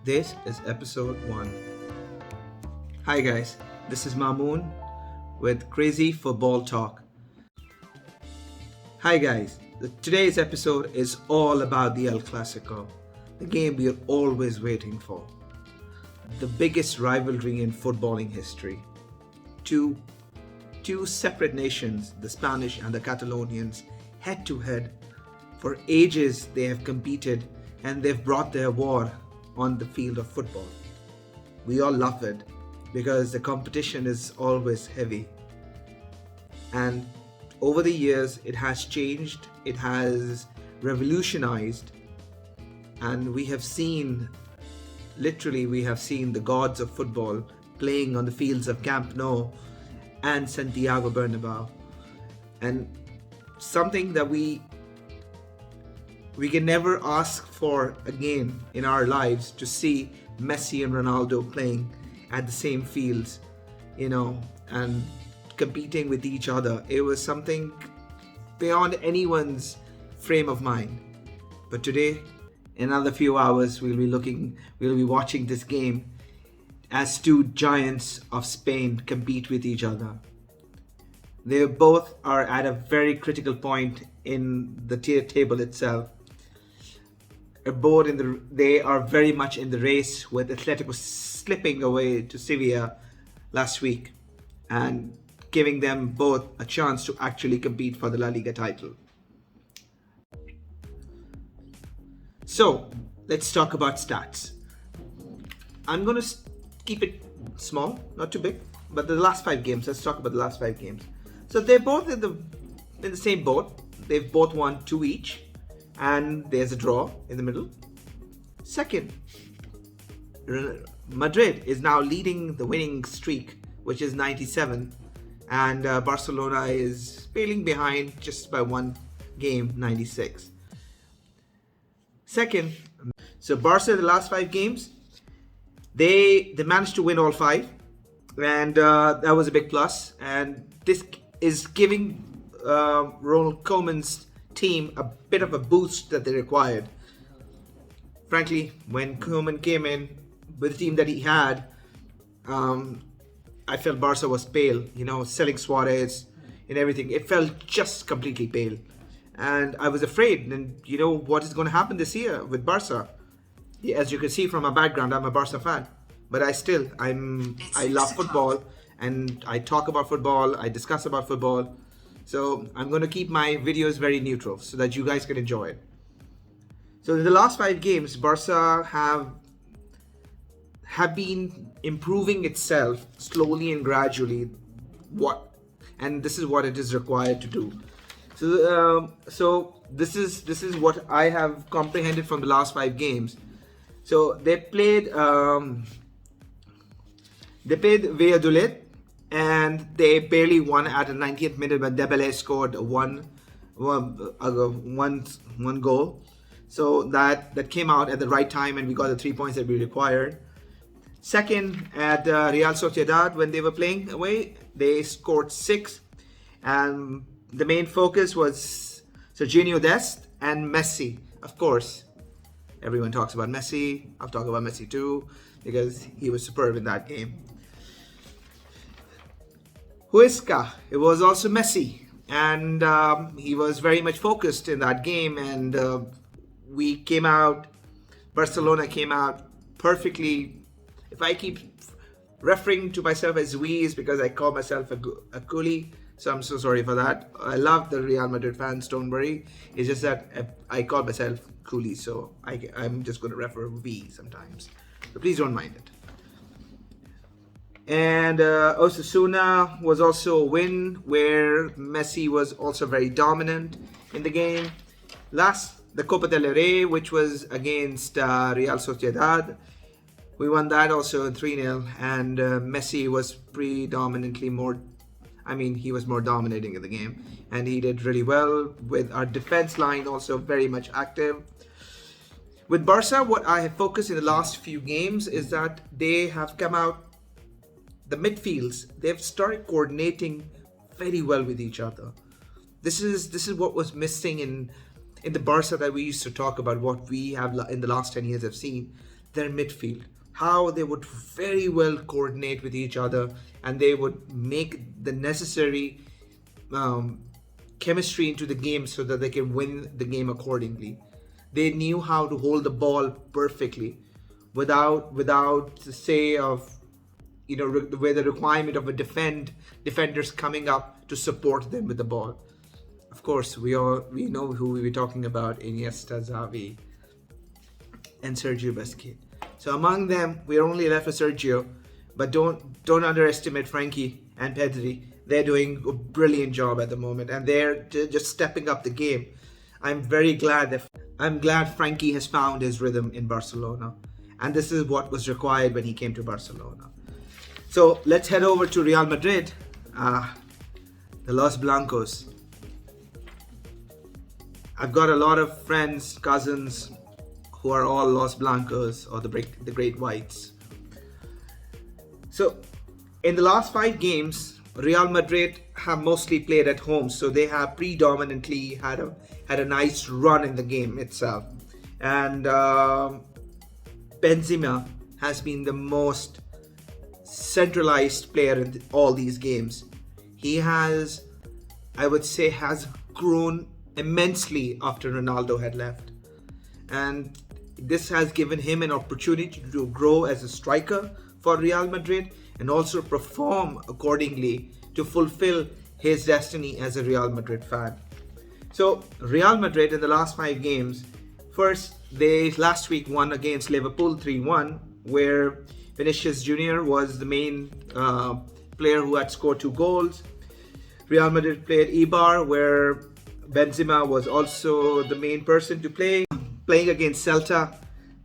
This is episode 1. Hi guys, this is Mamoon with Crazyy Football Talk. Hi guys, today's episode is all about the El Clasico, the game we are always waiting for. The biggest rivalry in footballing history. Two separate nations, the Spanish and the Catalonians, head to head. For ages they have competed and they've brought their war on the field of football. We all love it because the competition is always heavy. And over the years it has changed, it has revolutionized, and we have seen the gods of football playing on the fields of Camp Nou and Santiago Bernabeu. And something that we can never ask for again in our lives, to see Messi and Ronaldo playing at the same fields, and competing with each other. It was something beyond anyone's frame of mind. But today, in another few hours, we'll be watching this game as two giants of Spain compete with each other. They both are at a very critical point in the table itself. They are very much in the race, with Atletico slipping away to Sevilla last week and giving them both a chance to actually compete for the laliga title. So let's talk about stats. I'm going to keep it small, not too big, but the last 5 games. Let's talk about the last 5 games. So they're both in the same boat. They've both won 2 each. And there's a draw in the middle. Second, Madrid is now leading the winning streak, which is 97, and Barcelona is failing behind just by 1 game, 96. Second, so Barca, the last 5 games, they managed to win all 5, and that was a big plus. And this is giving Ronald Koeman's team a bit of a boost that they required. Frankly, when Koeman came in with the team that he had, I felt Barca was pale, selling Suarez and everything. It felt just completely pale. And I was afraid, and what is going to happen this year with Barca? As you can see from my background, I'm a Barca fan. But I love football, and I talk about football, I discuss about football. So I'm going to keep my videos very neutral so that you guys can enjoy it. So in the last 5 games, Barca have been improving itself slowly and gradually. And this is what it is required to do. So this is what I have comprehended from the last 5 games. So they played Valladolid, and they barely won at the 90th minute when Dembele scored one goal. So that came out at the right time, and we got the 3 points that we required. Second, at Real Sociedad, when they were playing away, they scored 6, and the main focus was Serginho Dest and Messi. Of course, everyone talks about Messi. I'll talk about Messi too, because he was superb in that game. Huesca, it was also Messi, and he was very much focused in that game, and Barcelona came out perfectly. If I keep referring to myself as we, is because I call myself a coolie, so I'm so sorry for that. I love the Real Madrid fans, don't worry. It's just that I call myself coolie, so I'm just going to refer we sometimes. So please don't mind it. And Osasuna was also a win, where Messi was also very dominant in the game. The Copa del Rey, which was against Real Sociedad, we won that also 3-0, and Messi was he was more dominating in the game, and he did really well, with our defense line also very much active. With Barca, what I have focused in the last few games is that they have come out, the midfields, they've started coordinating very well with each other. This is what was missing in the Barca that we used to talk about, what we have in the last 10 years have seen. their midfield, how they would very well coordinate with each other, and they would make the necessary chemistry into the game so that they can win the game accordingly. They knew how to hold the ball perfectly without say of where the requirement of defenders coming up to support them with the ball. Of course, we know who we were talking about: Iniesta, Xavi, and Sergio Busquets. So among them, we're only left with Sergio, but don't underestimate Frankie and Pedri. They're doing a brilliant job at the moment, and they're just stepping up the game. I'm glad Frankie has found his rhythm in Barcelona, and this is what was required when he came to Barcelona. So let's head over to Real Madrid, the Los Blancos. I've got a lot of friends, cousins, who are all Los Blancos, or the Great Whites. So in the last 5 games, Real Madrid have mostly played at home, so they have predominantly had a nice run in the game itself. And Benzema has been the most centralized player in all these games. He has, I would say, has grown immensely after Ronaldo had left. And this has given him an opportunity to grow as a striker for Real Madrid and also perform accordingly to fulfill his destiny as a Real Madrid fan. So Real Madrid in the last 5 games, first they last week won against Liverpool 3-1, where Vinicius Jr. was the main player who had scored 2 goals. Real Madrid played Eibar, where Benzema was also the main person to play. Playing against Celta,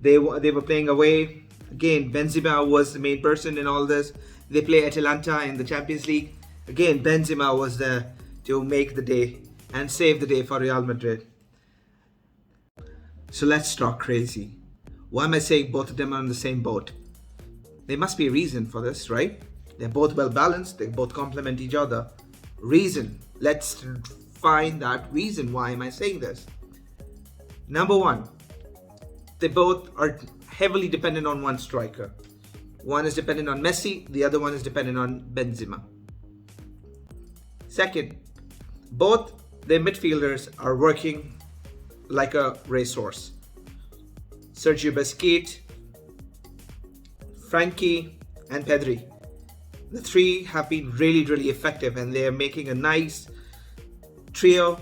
they were playing away. Again, Benzema was the main person in all this. They play Atalanta in the Champions League. Again, Benzema was there to make the day and save the day for Real Madrid. So let's talk Crazyy. Why am I saying both of them are on the same boat? There must be a reason for this, right? They're both well balanced. They both complement each other. Reason. Let's find that reason. Why am I saying this? Number 1, they both are heavily dependent on one striker. One is dependent on Messi, the other one is dependent on Benzema. Second, both their midfielders are working like a racehorse. Sergio Busquets, Frankie, and Pedri. The 3 have been really, really effective, and they're making a nice trio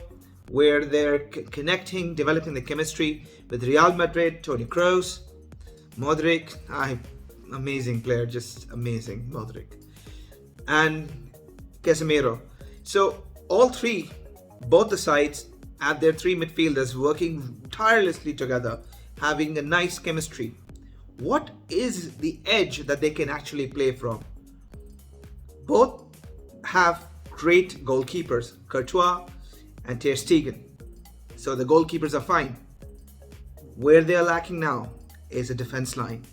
where they're connecting, developing the chemistry with Real Madrid. Toni Kroos, Modric, amazing player, just amazing, Modric, and Casemiro. So all 3, both the sides have their 3 midfielders working tirelessly together, having a nice chemistry. What is the edge that they can actually play from? Both have great goalkeepers, Courtois and Ter Stegen. So the goalkeepers are fine. Where they are lacking now is a defense line.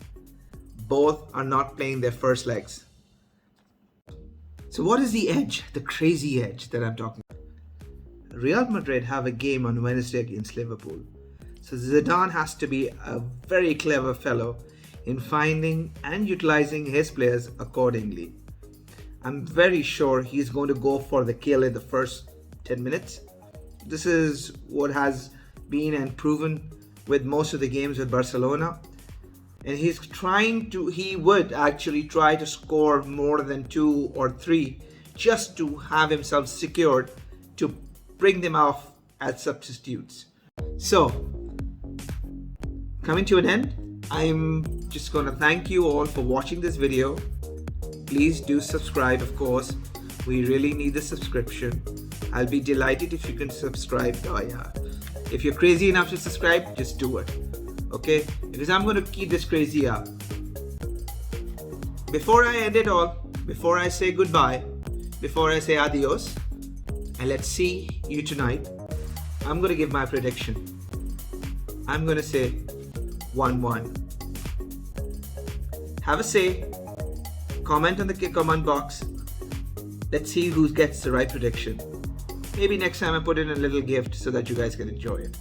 Both are not playing their first legs. So what is the edge, the crazy edge that I'm talking about? Real Madrid have a game on Wednesday against Liverpool. So Zidane has to be a very clever fellow in finding and utilizing his players accordingly. I'm very sure he's going to go for the kill in the first 10 minutes. This is what has been and proven with most of the games with Barcelona. And he would actually try to score more than 2 or 3 just to have himself secured to bring them off as substitutes. So, coming to an end, I'm just going to thank you all for watching this video. Please do subscribe, of course. We really need the subscription. I'll be delighted if you can subscribe. Oh yeah. If you're crazy enough to subscribe, just do it. Okay? Because I'm going to keep this crazy up. Before I end it all, before I say goodbye, before I say adios, and let's see you tonight, I'm going to give my prediction. I'm going to say 1-1. Have a say. Comment on the comment box. Let's see who gets the right prediction. Maybe next time I put in a little gift so that you guys can enjoy it.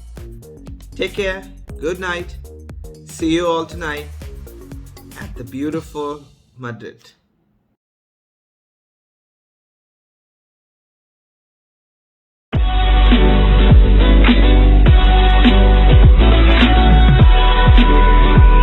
Take care. Good night. See you all tonight. at the beautiful Madrid.